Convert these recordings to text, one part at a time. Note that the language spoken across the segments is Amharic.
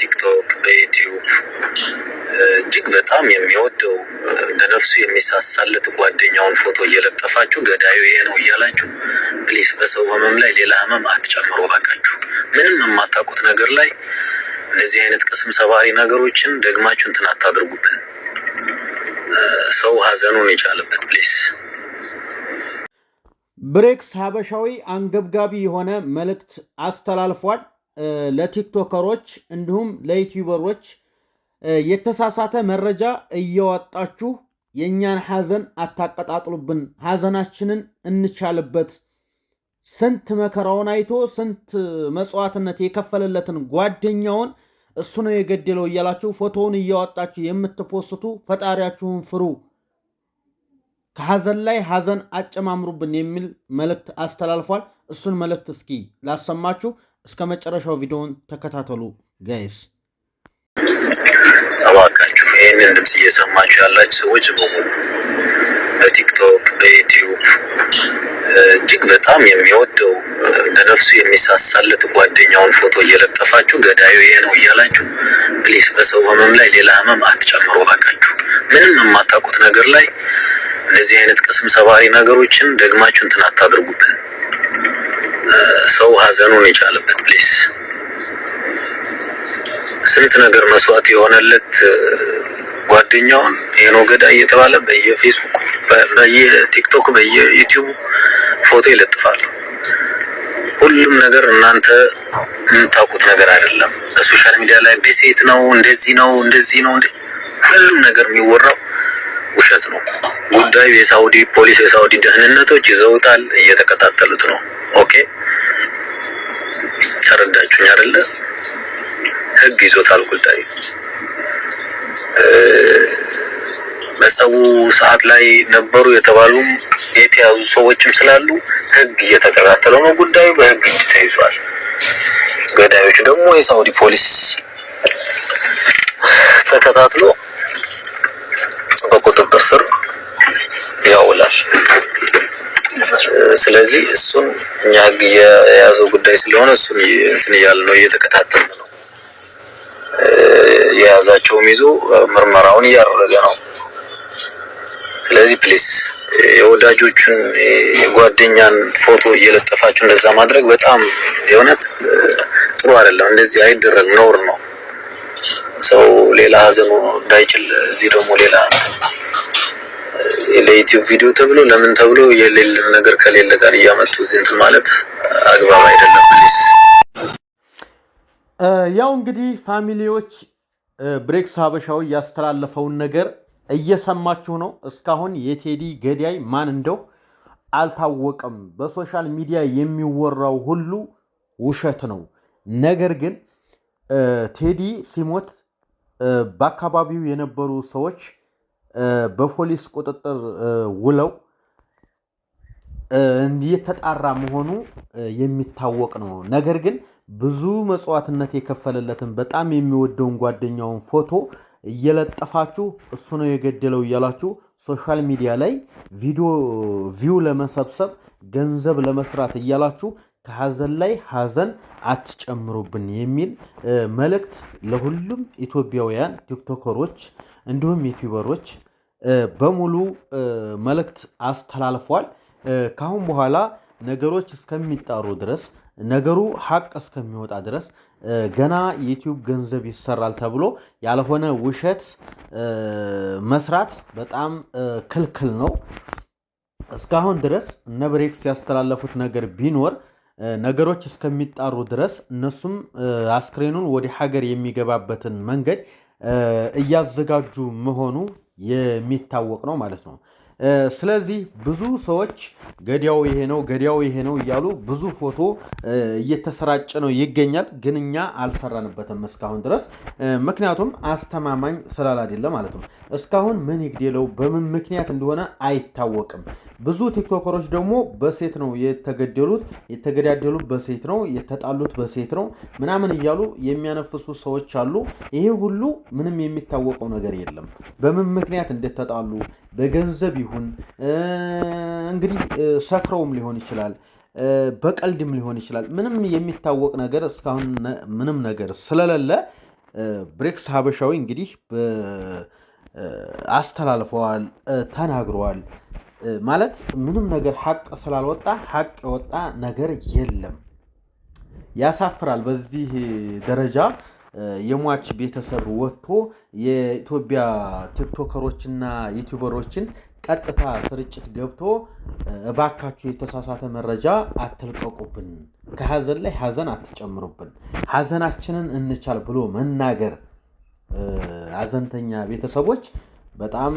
በቲክቶክ በዩቲዩብ እጅግ በጣም የሚወደው ለነፍሱ የሚሳሳለት ጓደኛውን ፎቶ እየለጠፋችሁ ገዳዩ ይሄ ነው እያላችሁ ፕሊስ በሰው ህመም ላይ ሌላ ህመም አትጨምሩ። ባካችሁ ምንም የማታውቁት ነገር ላይ እንደዚህ አይነት ቅስም ሰባሪ ነገሮችን ደግማችሁ እንትን አታድርጉብን። ሰው ሀዘኑን የቻለበት ፕሊስ። ብሬክስ ሀበሻዊ አንገብጋቢ የሆነ መልእክት አስተላልፏል። ለቲክቶከሮች እንዲሁም ለዩቲዩበሮች የተሳሳተ መረጃ እያወጣችሁ የእኛን ሀዘን አታቀጣጥሉብን፣ ሀዘናችንን እንቻልበት። ስንት መከራውን አይቶ ስንት መጽዋዕትነት የከፈለለትን ጓደኛውን እሱ ነው የገደለው እያላችሁ ፎቶውን እያወጣችሁ የምትፖስቱ ፈጣሪያችሁን ፍሩ፣ ከሀዘን ላይ ሀዘን አጨማምሩብን የሚል መልእክት አስተላልፏል። እሱን መልእክት እስኪ ላሰማችሁ። እስከ መጨረሻው ቪዲዮውን ተከታተሉ ጋይስ። እባካችሁ ይህንን ድምፅ እየሰማችሁ ያላችሁ ሰዎች በሙሉ በቲክቶክ በዩቲዩብ እጅግ በጣም የሚወደው ለነፍሱ የሚሳሳለት ጓደኛውን ፎቶ እየለጠፋችሁ ገዳዩ ይሄ ነው እያላችሁ ፕሊስ በሰው ህመም ላይ ሌላ ህመም አትጨምሩ። እባካችሁ ምንም የማታውቁት ነገር ላይ እንደዚህ አይነት ቅስም ሰባሪ ነገሮችን ደግማችሁ እንትን አታድርጉብን። ሰው ሀዘኑን የቻለበት ፕሊስ። ስንት ነገር መስዋዕት የሆነለት ጓደኛውን ይሄ ነው ገዳይ እየተባለ በየፌስቡክ በየቲክቶክ በየዩቲዩብ ፎቶ ይለጥፋሉ። ሁሉም ነገር እናንተ የምታውቁት ነገር አይደለም። በሶሻል ሚዲያ ላይ ቤሴት ነው እንደዚህ ነው እንደዚህ ነው ሁሉም ነገር የሚወራው ውሸት ነው። ጉዳዩ የሳውዲ ፖሊስ የሳውዲ ደህንነቶች ይዘውታል፣ እየተከታተሉት ነው። ኦኬ ተረዳችሁኝ አይደለ? ህግ ይዞታል ጉዳዩ። በጸቡ ሰዓት ላይ ነበሩ የተባሉ የተያዙ ሰዎችም ስላሉ ህግ እየተከታተለው ነው። ጉዳዩ በህግ እጅ ተይዟል። ገዳዮች ደግሞ የሳውዲ ፖሊስ ተከታትሎ በቁጥጥር ስር ያውላል። ስለዚህ እሱን እኛ ህግ የያዘው ጉዳይ ስለሆነ እሱን እንትን እያለ ነው፣ እየተከታተለ ነው። የያዛቸውም ይዞ ምርመራውን እያደረገ ነው። ስለዚህ ፕሊስ የወዳጆቹን የጓደኛን ፎቶ እየለጠፋችሁ እንደዛ ማድረግ በጣም የእውነት ጥሩ አይደለም። እንደዚህ አይደረግም፣ ነውር ነው። ሰው ሌላ ሀዘኑ እንዳይችል እዚህ ደግሞ ሌላ ለዩቲዩብ ቪዲዮ ተብሎ ለምን ተብሎ የሌለ ነገር ከሌለ ጋር እያመጡ እንትን ማለት አግባብ አይደለም ፕሊስ። ያው እንግዲህ ፋሚሊዎች ብሬክስ ሀበሻዊ ያስተላለፈውን ነገር እየሰማችሁ ነው። እስካሁን የቴዲ ገዳይ ማን እንደው አልታወቀም። በሶሻል ሚዲያ የሚወራው ሁሉ ውሸት ነው። ነገር ግን ቴዲ ሲሞት በአካባቢው የነበሩ ሰዎች በፖሊስ ቁጥጥር ውለው እየተጣራ መሆኑ የሚታወቅ ነው። ነገር ግን ብዙ መጽዋዕትነት የከፈለለትን በጣም የሚወደውን ጓደኛውን ፎቶ እየለጠፋችሁ እሱ ነው የገደለው እያላችሁ ሶሻል ሚዲያ ላይ ቪዲዮ ቪው ለመሰብሰብ ገንዘብ ለመስራት እያላችሁ ከሀዘን ላይ ሀዘን አትጨምሩብን የሚል መልእክት ለሁሉም ኢትዮጵያውያን ቲክቶከሮች እንዲሁም ዩቲዩበሮች በሙሉ መልእክት አስተላልፏል። ካሁን በኋላ ነገሮች እስከሚጣሩ ድረስ ነገሩ ሀቅ እስከሚወጣ ድረስ ገና ዩቲዩብ ገንዘብ ይሰራል ተብሎ ያልሆነ ውሸት መስራት በጣም ክልክል ነው። እስካሁን ድረስ እነ ብሬክስ ያስተላለፉት ነገር ቢኖር ነገሮች እስከሚጣሩ ድረስ እነሱም አስክሬኑን ወደ ሀገር የሚገባበትን መንገድ እያዘጋጁ መሆኑ የሚታወቅ ነው ማለት ነው። ስለዚህ ብዙ ሰዎች ገዳዩ ይሄ ነው ገዳዩ ይሄ ነው እያሉ ብዙ ፎቶ እየተሰራጨ ነው ይገኛል። ግን እኛ አልሰራንበትም እስካሁን ድረስ፣ ምክንያቱም አስተማማኝ ስላላደለ ማለት ነው። እስካሁን ምን ይግደለው በምን ምክንያት እንደሆነ አይታወቅም። ብዙ ቲክቶከሮች ደግሞ በሴት ነው የተገደሉት፣ የተገዳደሉት በሴት ነው፣ የተጣሉት በሴት ነው ምናምን እያሉ የሚያነፍሱ ሰዎች አሉ። ይሄ ሁሉ ምንም የሚታወቀው ነገር የለም። በምን ምክንያት እንደተጣሉ በገንዘብ ይሁን እንግዲህ ሰክረውም ሊሆን ይችላል፣ በቀልድም ሊሆን ይችላል። ምንም የሚታወቅ ነገር እስካሁን ምንም ነገር ስለሌለ ብሬክስ ሀበሻዊ እንግዲህ አስተላልፈዋል፣ ተናግረዋል። ማለት ምንም ነገር ሀቅ ስላልወጣ ሀቅ የወጣ ነገር የለም። ያሳፍራል። በዚህ ደረጃ የሟች ቤተሰብ ወጥቶ የኢትዮጵያ ቲክቶከሮችና ዩቲዩበሮችን ቀጥታ ስርጭት ገብቶ እባካችሁ የተሳሳተ መረጃ አትልቀቁብን፣ ከሀዘን ላይ ሀዘን አትጨምሩብን፣ ሀዘናችንን እንቻል ብሎ መናገር ሀዘንተኛ ቤተሰቦች በጣም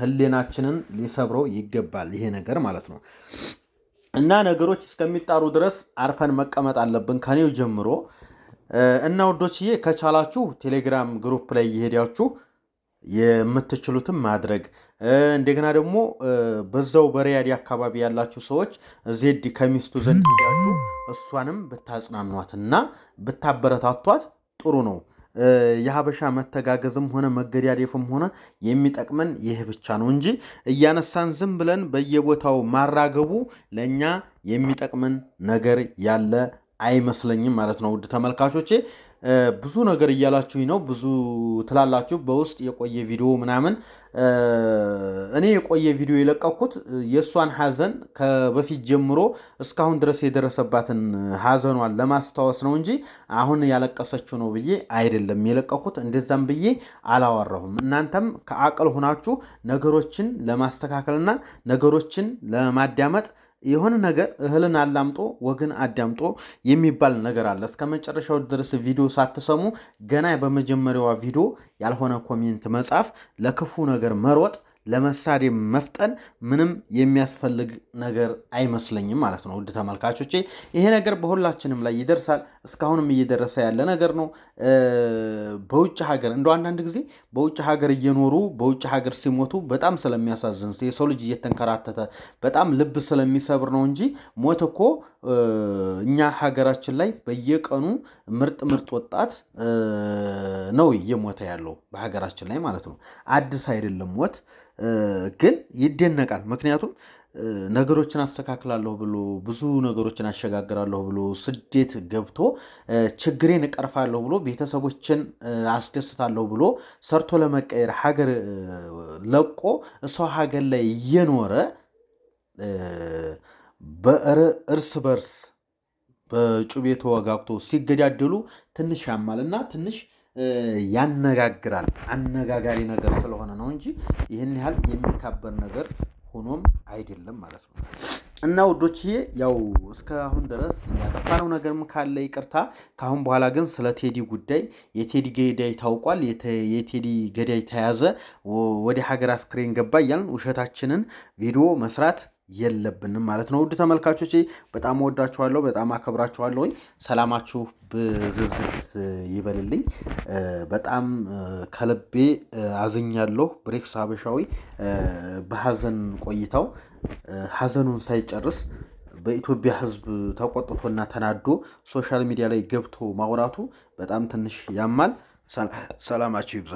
ህሊናችንን ሊሰብረው ይገባል ይሄ ነገር ማለት ነው። እና ነገሮች እስከሚጣሩ ድረስ አርፈን መቀመጥ አለብን ከኔው ጀምሮ። እና ውዶችዬ ከቻላችሁ ቴሌግራም ግሩፕ ላይ እየሄዳችሁ የምትችሉትም ማድረግ እንደገና ደግሞ በዛው በሪያዲ አካባቢ ያላችሁ ሰዎች ዜድ ከሚስቱ ዘንድ ሄዳችሁ እሷንም ብታጽናኗትና ብታበረታቷት ጥሩ ነው። የሀበሻ መተጋገዝም ሆነ መገዳደፍም ሆነ የሚጠቅመን ይህ ብቻ ነው እንጂ እያነሳን ዝም ብለን በየቦታው ማራገቡ ለእኛ የሚጠቅመን ነገር ያለ አይመስለኝም ማለት ነው። ውድ ተመልካቾቼ ብዙ ነገር እያላችሁኝ ነው፣ ብዙ ትላላችሁ በውስጥ የቆየ ቪዲዮ ምናምን። እኔ የቆየ ቪዲዮ የለቀኩት የእሷን ሀዘን ከበፊት ጀምሮ እስካሁን ድረስ የደረሰባትን ሀዘኗን ለማስታወስ ነው እንጂ አሁን ያለቀሰችው ነው ብዬ አይደለም የለቀኩት። እንደዛም ብዬ አላወራሁም። እናንተም ከአቅል ሆናችሁ ነገሮችን ለማስተካከልና ነገሮችን ለማዳመጥ የሆነ ነገር እህልን አላምጦ ወግን አዳምጦ የሚባል ነገር አለ። እስከ መጨረሻው ድረስ ቪዲዮ ሳትሰሙ ገና በመጀመሪያዋ ቪዲዮ ያልሆነ ኮሜንት መጻፍ፣ ለክፉ ነገር መሮጥ፣ ለመሳደብ መፍጠን ምንም የሚያስፈልግ ነገር አይመስለኝም ማለት ነው። ውድ ተመልካቾቼ ይሄ ነገር በሁላችንም ላይ ይደርሳል። እስካሁንም እየደረሰ ያለ ነገር ነው። በውጭ ሀገር እንደው አንዳንድ ጊዜ በውጭ ሀገር እየኖሩ በውጭ ሀገር ሲሞቱ በጣም ስለሚያሳዝን የሰው ልጅ እየተንከራተተ በጣም ልብ ስለሚሰብር ነው እንጂ ሞት እኮ እኛ ሀገራችን ላይ በየቀኑ ምርጥ ምርጥ ወጣት ነው እየሞተ ያለው በሀገራችን ላይ ማለት ነው። አዲስ አይደለም ሞት፣ ግን ይደነቃል። ምክንያቱም ነገሮችን አስተካክላለሁ ብሎ ብዙ ነገሮችን አሸጋግራለሁ ብሎ ስደት ገብቶ ችግሬን እቀርፋለሁ ብሎ ቤተሰቦችን አስደስታለሁ ብሎ ሰርቶ ለመቀየር ሀገር ለቆ ሰው ሀገር ላይ እየኖረ እርስ በርስ በጩቤ ተወጋግቶ ሲገዳደሉ ትንሽ ያማልና ትንሽ ያነጋግራል። አነጋጋሪ ነገር ስለሆነ ነው እንጂ ይህን ያህል የሚካበር ነገር ሆኖም አይደለም ማለት ነው። እና ውዶችዬ ያው እስካሁን ድረስ ያጠፋነው ነገርም ካለ ይቅርታ። ካሁን በኋላ ግን ስለ ቴዲ ጉዳይ የቴዲ ገዳይ ታውቋል፣ የቴዲ ገዳይ ተያዘ፣ ወደ ሀገር አስክሬን ገባ እያልን ውሸታችንን ቪዲዮ መስራት የለብንም ማለት ነው። ውድ ተመልካቾቼ በጣም ወዳችኋለሁ፣ በጣም አከብራችኋለሁ። ሰላማችሁ ብዝዝት ይበልልኝ። በጣም ከልቤ አዝኛለሁ። ብሬክስ ሀበሻዊ በሀዘን ቆይታው ሀዘኑን ሳይጨርስ በኢትዮጵያ ሕዝብ ተቆጥቶና ተናዶ ሶሻል ሚዲያ ላይ ገብቶ ማውራቱ በጣም ትንሽ ያማል። ሰላማችሁ ይብዛ።